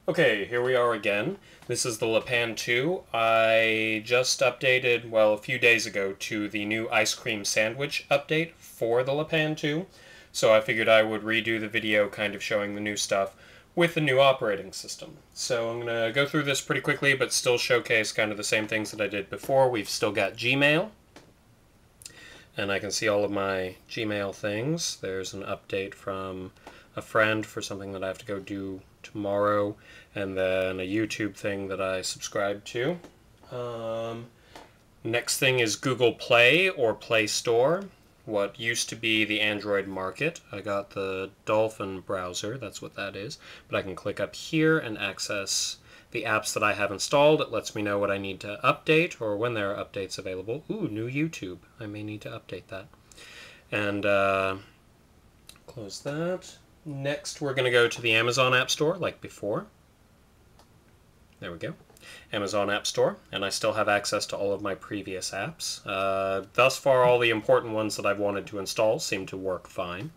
Okay, here we are again. This is the Lipan 2. I just updated, well, a few days ago to the new ice cream sandwich update for the Lipan 2. So I figured I would redo the video kind of showing the new stuff with the new operating system. So I'm going to go through this pretty quickly, but still showcase kind of the same things that I did before. We've still got Gmail, and I can see all of my Gmail things. There's an update from a friend for something that I have to go do tomorrow, and then a YouTube thing that I subscribe to. Next thing is Google Play or Play Store, what used to be the Android market. I got the Dolphin browser, that's what that is, but I can click up here and access the apps that I have installed. It lets me know what I need to update or when there are updates available. Ooh, new YouTube. I may need to update that. And close that. Next, we're going to go to the Amazon App Store, like before. There we go. Amazon App Store, and I still have access to all of my previous apps. Thus far, all the important ones that I've wanted to install seem to work fine.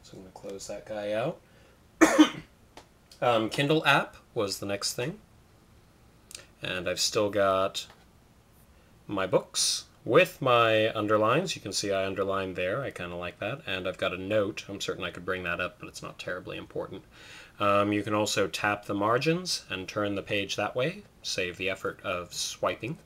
So I'm going to close that guy out. Kindle app was the next thing. And I've still got my books with my underlines. You can see I underlined there. I kind of like that. And I've got a note. I'm certain I could bring that up, but it's not terribly important. You can also tap the margins and turn the page that way. Save the effort of swiping.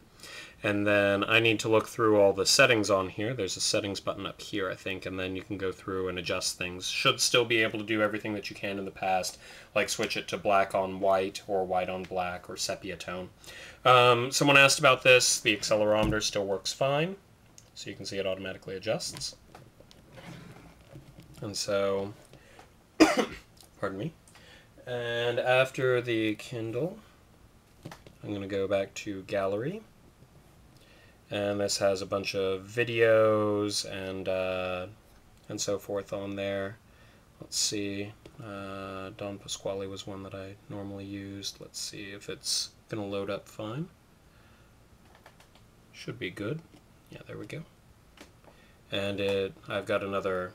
And then I need to look through all the settings on here. There's a settings button up here, I think, and then you can go through and adjust things. Should still be able to do everything that you can in the past, like switch it to black on white or white on black or sepia tone. Someone asked about this. The accelerometer still works fine, so you can see it automatically adjusts. And so, pardon me. And after the Kindle, I'm going to go back to Gallery. And this has a bunch of videos and so forth on there. Let's see. Don Pasquale was one that I normally used. Let's see if it's going to load up fine. Should be good. Yeah, there we go. And I've got another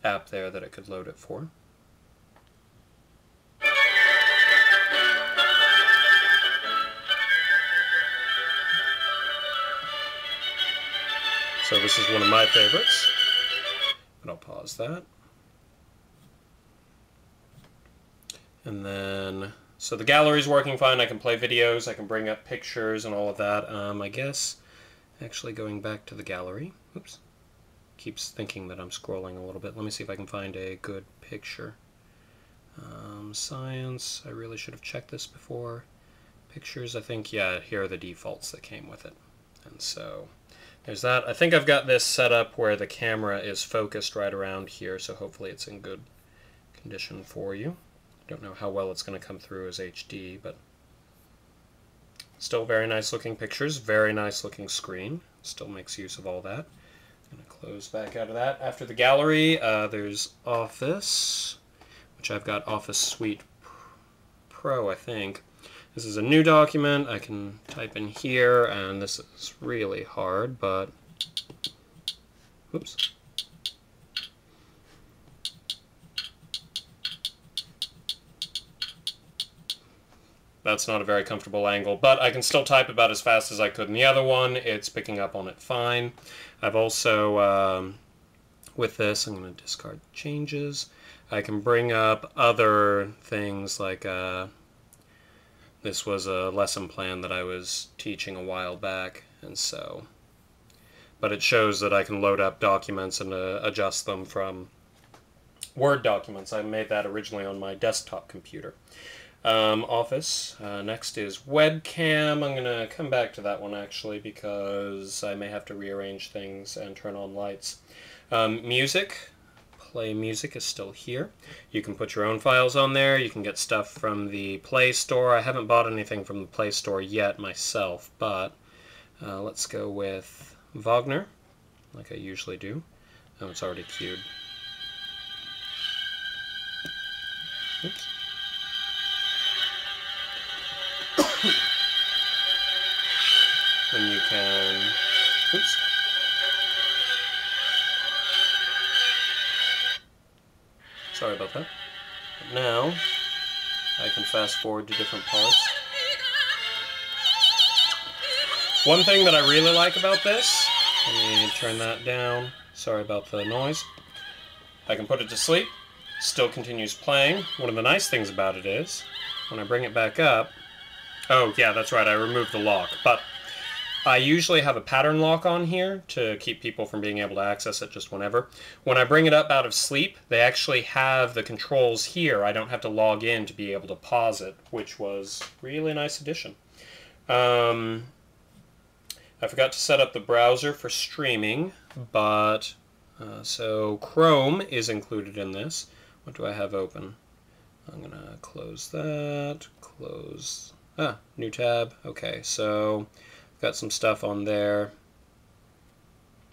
app there that it could load it for. So this is one of my favorites, but I'll pause that. And then, so the gallery's working fine. I can play videos, I can bring up pictures and all of that. I guess, actually going back to the gallery, oops, keeps thinking that I'm scrolling a little bit. Let me see if I can find a good picture. Science, I really should have checked this before. Pictures, I think, yeah, here are the defaults that came with it. And so there's that. I think I've got this set up where the camera is focused right around here, so hopefully it's in good condition for you. I don't know how well it's going to come through as HD, but still very nice looking pictures, very nice looking screen. Still makes use of all that. I'm going to close back out of that. After the gallery, there's Office, which I've got Office Suite Pro, I think. This is a new document. I can type in here, and this is really hard, but oops. That's not a very comfortable angle, but I can still type about as fast as I could in the other one. It's picking up on it fine. I've also, with this, I'm going to discard changes. I can bring up other things like this was a lesson plan that I was teaching a while back, and so, but it shows that I can load up documents and adjust them from Word documents. I made that originally on my desktop computer. Office. Next is webcam. I'm going to come back to that one actually because I may have to rearrange things and turn on lights. Music. Play Music is still here. You can put your own files on there. You can get stuff from the Play Store. I haven't bought anything from the Play Store yet myself, but let's go with Wagner, like I usually do. Oh, it's already queued. Oops. And you can, oops. Sorry about that. But now, I can fast forward to different parts. One thing that I really like about this, let me turn that down, sorry about the noise. I can put it to sleep, still continues playing. One of the nice things about it is, when I bring it back up, oh yeah, that's right, I removed the lock, but I usually have a pattern lock on here to keep people from being able to access it just whenever. When I bring it up out of sleep, they actually have the controls here. I don't have to log in to be able to pause it, which was really nice addition. I forgot to set up the browser for streaming, but so Chrome is included in this. What do I have open? I'm going to close that, close, new tab. Okay, so got some stuff on there.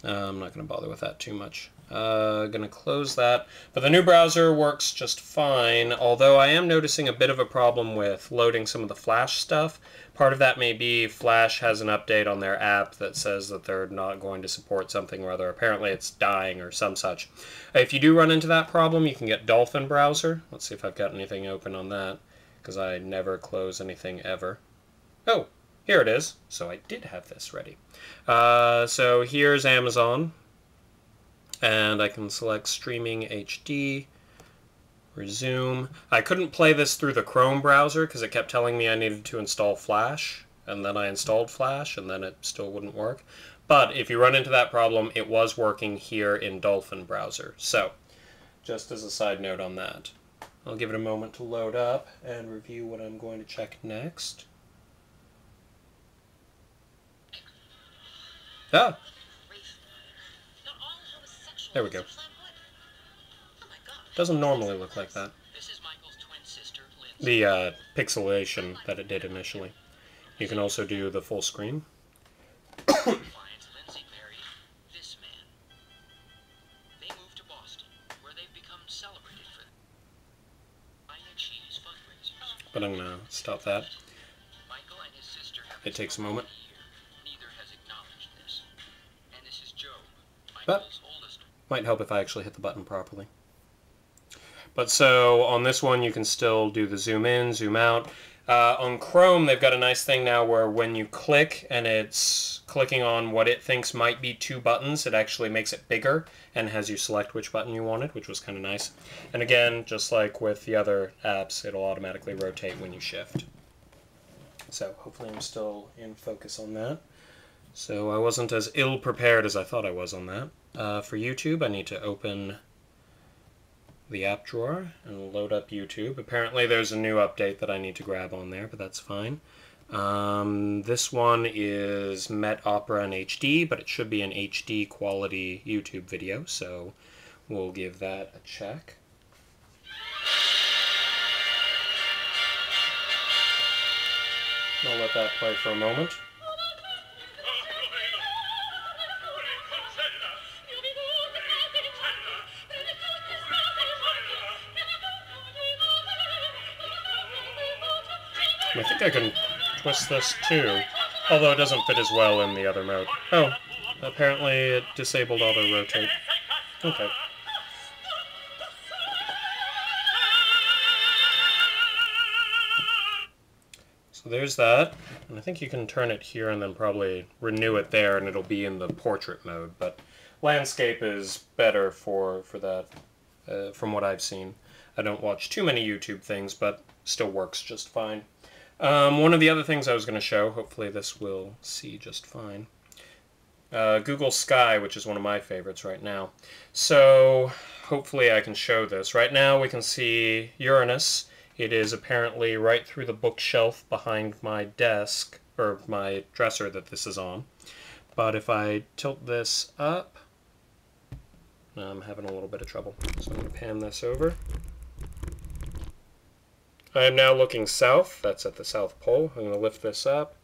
I'm not going to bother with that too much. Going to close that. But the new browser works just fine, although I am noticing a bit of a problem with loading some of the Flash stuff. Part of that may be Flash has an update on their app that says that they're not going to support something or other. Apparently it's dying or some such. If you do run into that problem, you can get Dolphin Browser. Let's see if I've got anything open on that, because I never close anything ever. Oh! Here it is. So I did have this ready. So here's Amazon, and I can select Streaming HD, resume. I couldn't play this through the Chrome browser because it kept telling me I needed to install Flash, and then I installed Flash, and then it still wouldn't work. But if you run into that problem, it was working here in Dolphin browser. So, just as a side note on that. I'll give it a moment to load up and review what I'm going to check next. Ah! There we go. Doesn't normally look like that. The pixelation that it did initially. You can also do the full screen. But I'm going to stop that. It takes a moment. But might help if I actually hit the button properly. But so on this one you can still do the zoom in, zoom out. On Chrome they've got a nice thing now where when you click and it's clicking on what it thinks might be two buttons, it actually makes it bigger and has you select which button you wanted, which was kind of nice. And again, just like with the other apps, it'll automatically rotate when you shift. So hopefully I'm still in focus on that. So I wasn't as ill-prepared as I thought I was on that. For YouTube, I need to open the app drawer and load up YouTube. Apparently there's a new update that I need to grab on there, but that's fine. This one is Met Opera in HD, but it should be an HD quality YouTube video, so we'll give that a check. I'll let that play for a moment. I think I can twist this too, although it doesn't fit as well in the other mode. Oh, apparently it disabled auto rotate. Okay. So there's that, and I think you can turn it here and then probably renew it there and it'll be in the portrait mode, but landscape is better for that, from what I've seen. I don't watch too many YouTube things, but still works just fine. One of the other things I was going to show, hopefully this will see just fine, Google Sky, which is one of my favorites right now. So hopefully I can show this. Right now we can see Uranus. It is apparently right through the bookshelf behind my desk, or my dresser that this is on. But if I tilt this up, I'm having a little bit of trouble. So I'm going to pan this over. I am now looking south. That's at the South Pole. I'm going to lift this up.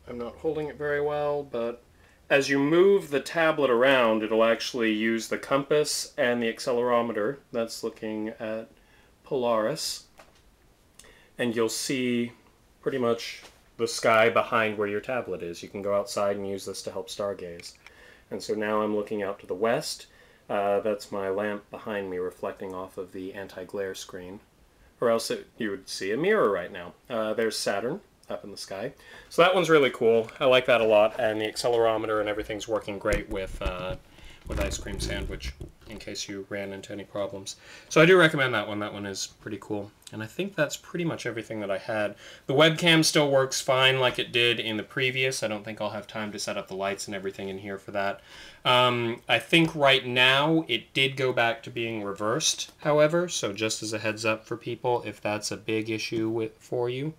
I'm not holding it very well, but as you move the tablet around, it'll actually use the compass and the accelerometer. That's looking at Polaris. And you'll see pretty much the sky behind where your tablet is. You can go outside and use this to help stargaze. And so now I'm looking out to the west. That's my lamp behind me reflecting off of the anti-glare screen. or else you would see a mirror right now. There's Saturn up in the sky. So that one's really cool. I like that a lot, and the accelerometer and everything's working great with Ice Cream Sandwich, in case you ran into any problems. So I do recommend that one. That one is pretty cool. And I think that's pretty much everything that I had. The webcam still works fine like it did in the previous. I don't think I'll have time to set up the lights and everything in here for that. I think right now it did go back to being reversed, however, so just as a heads up for people, if that's a big issue for you.